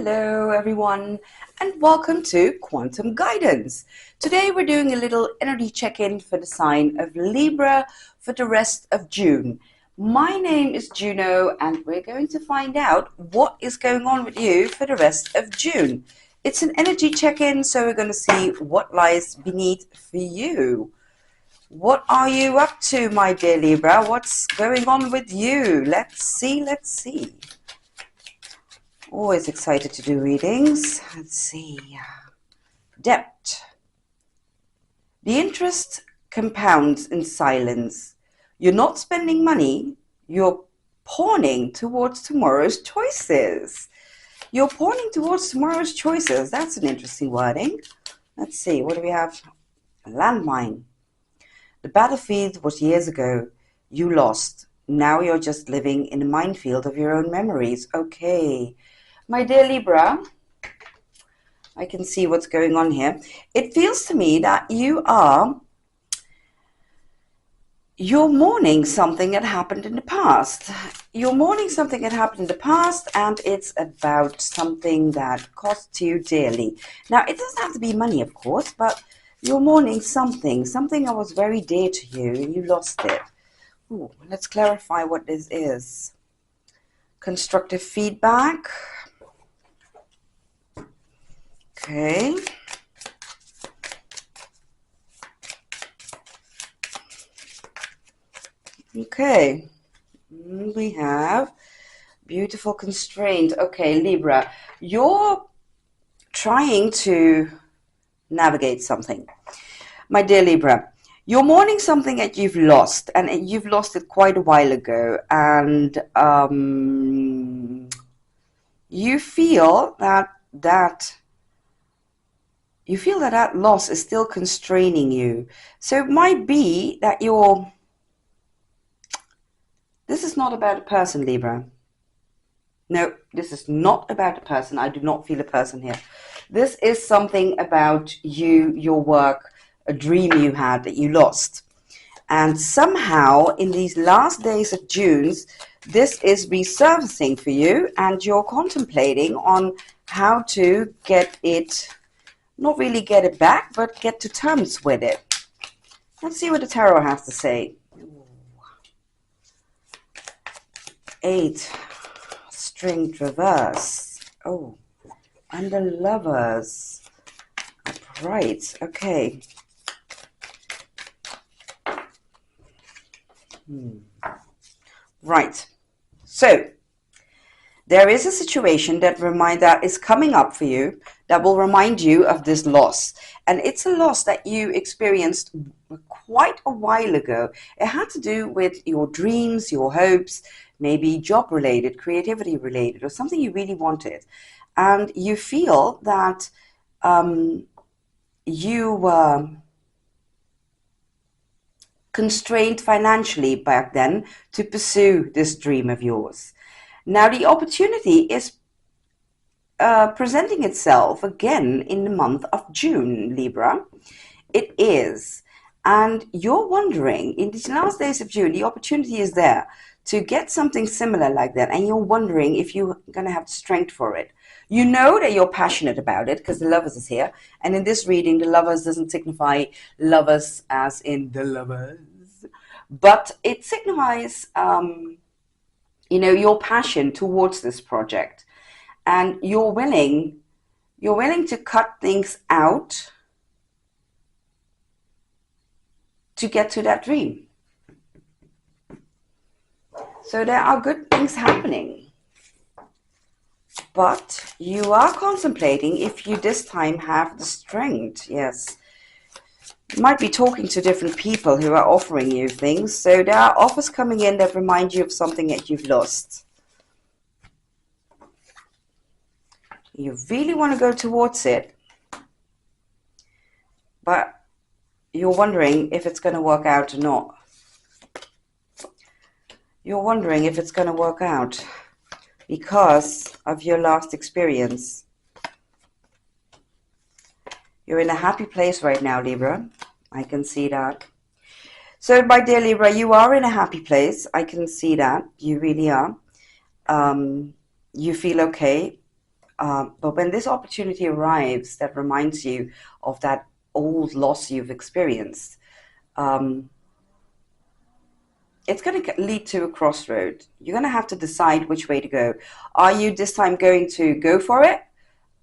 Hello everyone and welcome to Quantum Guidance. Today we're doing a little energy check-in for the sign of Libra for the rest of June. My name is Juno and we're going to find out what is going on with you for the rest of June. It's an energy check-in, so we're going to see what lies beneath for you. What are you up to, my dear Libra? What's going on with you? Let's see. Always excited to do readings. Let's see. Depth. The interest compounds in silence. You're not spending money. You're pawning towards tomorrow's choices. You're pawning towards tomorrow's choices. That's an interesting wording. Let's see. What do we have? A landmine. The battlefield was years ago. You lost. Now you're just living in a minefield of your own memories. Okay. My dear Libra, I can see what's going on here. It feels to me that you're mourning something that happened in the past. You're mourning something that happened in the past, and it's about something that cost you dearly. Now, it doesn't have to be money, of course, but you're mourning something that was very dear to you, and you lost it. Ooh, let's clarify what this is. Constructive feedback. Okay. Okay. We have beautiful constraint. Okay, Libra, you're trying to navigate something. My dear Libra, you're mourning something that you've lost, and you've lost it quite a while ago, and you feel that loss is still constraining you. So it might be that this is not about a person, Libra. No, this is not about a person. I do not feel a person here. This is something about you, your work, a dream you had that you lost. And somehow in these last days of June, this is resurfacing for you, and you're contemplating on how to get it, not really get it back, but get to terms with it. Let's see what the tarot has to say. 8, stringed reverse. Oh, and the Lovers. Upright. Okay. Right. So, there is a situation that is coming up for you that will remind you of this loss. And it's a loss that you experienced quite a while ago. It had to do with your dreams, your hopes, maybe job related, creativity related, or something you really wanted. And you feel that you were constrained financially back then to pursue this dream of yours. Now the opportunity is presenting itself again in the month of June, Libra. It is. And you're wondering, in these last days of June, the opportunity is there to get something similar like that. And you're wondering if you're going to have the strength for it. You know that you're passionate about it because the Lovers is here. And in this reading, the Lovers doesn't signify lovers as in the lovers. But it signifies, your passion towards this project. And you're willing to cut things out to get to that dream. So there are good things happening. But you are contemplating if you this time have the strength. Yes. You might be talking to different people who are offering you things. So there are offers coming in that remind you of something that you've lost. You really want to go towards it. But you're wondering if it's going to work out or not. You're wondering if it's going to work out because of your last experience. You're in a happy place right now, Libra. I can see that. So, my dear Libra, you are in a happy place. I can see that. You really are. You feel okay. But when this opportunity arrives that reminds you of that old loss you've experienced, it's going to lead to a crossroad. You're going to have to decide which way to go. Are you this time going to go for it?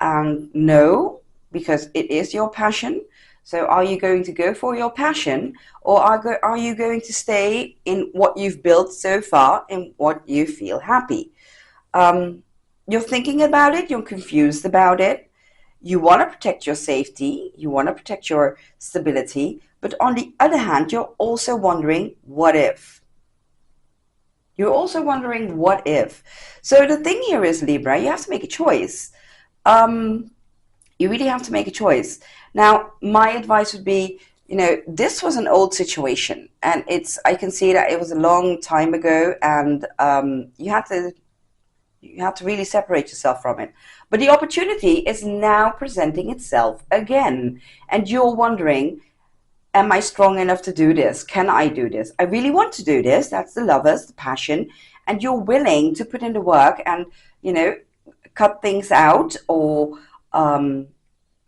No, because it is your passion. So are you going to go for your passion, or are you going to stay in what you've built so far, in what you feel happy? You're thinking about it, you're confused about it. You want to protect your safety, you want to protect your stability, but on the other hand, you're also wondering, what if? You're also wondering, what if? So the thing here is, Libra, you have to make a choice. You really have to make a choice. Now, my advice would be, this was an old situation, and I can see that it was a long time ago, and you have to really separate yourself from it. But the opportunity is now presenting itself again, and you're wondering, am I strong enough to do this? Can I do this? I really want to do this. That's the lovers, the passion, and you're willing to put in the work and, cut things out, or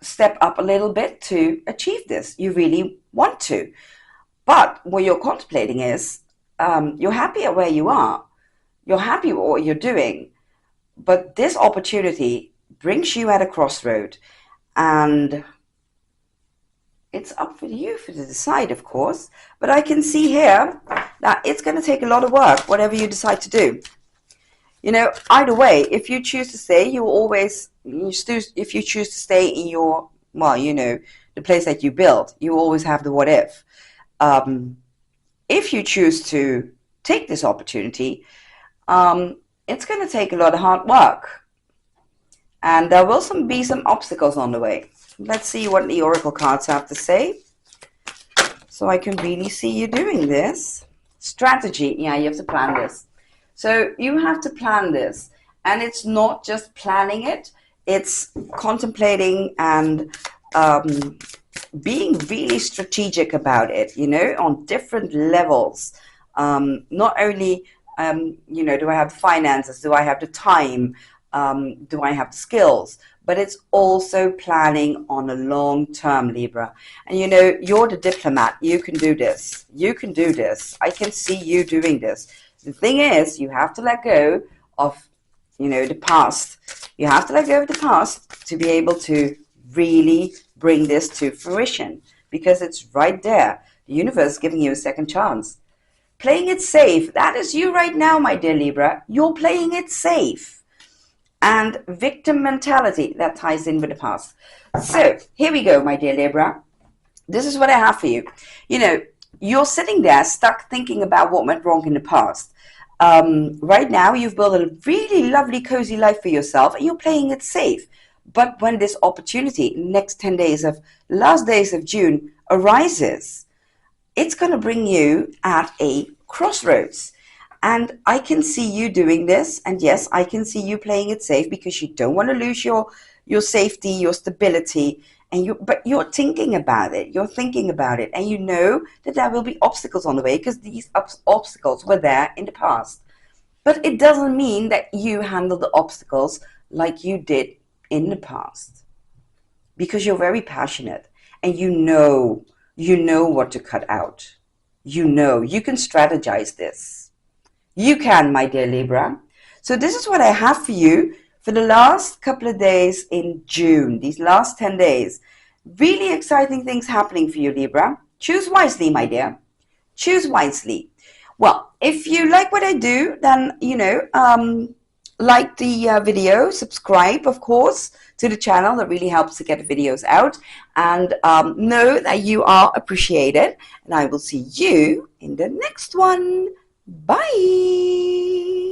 step up a little bit to achieve this. You really want to. But what you're contemplating is, you're happy at where you are. You're happy with what you're doing. But this opportunity brings you at a crossroad, and it's up for you to decide, of course. But I can see here that it's going to take a lot of work, whatever you decide to do. Either way, if you choose to stay, if you choose to stay in your, the place that you built, you always have the what if. If you choose to take this opportunity, it's going to take a lot of hard work. And there will be some obstacles on the way. Let's see what the Oracle cards have to say, so I can really see you doing this. Strategy. Yeah, you have to plan this. So you have to plan this. And it's not just planning it. It's contemplating and being really strategic about it, on different levels. Not only, do I have the finances? Do I have the time? Do I have the skills? But it's also planning on a long term, Libra. And you're the diplomat. You can do this. You can do this. I can see you doing this. The thing is, you have to let go of, the past. You have to let go of the past to be able to really bring this to fruition, because it's right there. The universe is giving you a second chance. Playing it safe. That is you right now, my dear Libra. You're playing it safe. And victim mentality, that ties in with the past. So here we go, my dear Libra. This is what I have for you. You're sitting there stuck thinking about what went wrong in the past. Right now, you've built a really lovely, cozy life for yourself, and you're playing it safe. But when this opportunity, next 10 days of last days of June, arises, it's going to bring you at a crossroads. And I can see you doing this. And yes, I can see you playing it safe, because you don't want to lose your safety, your stability. But you're thinking about it. You're thinking about it. And you know that there will be obstacles on the way, because these obstacles were there in the past. But it doesn't mean that you handle the obstacles like you did in the past. Because you're very passionate. And you know what to cut out. You can strategize this. You can, my dear Libra. So this is what I have for you for the last couple of days in June, these last 10 days. Really exciting things happening for you, Libra. Choose wisely, my dear. Choose wisely. Well, if you like what I do, then, like the video, subscribe, of course, to the channel. That really helps to get the videos out. And know that you are appreciated. And I will see you in the next one. Bye.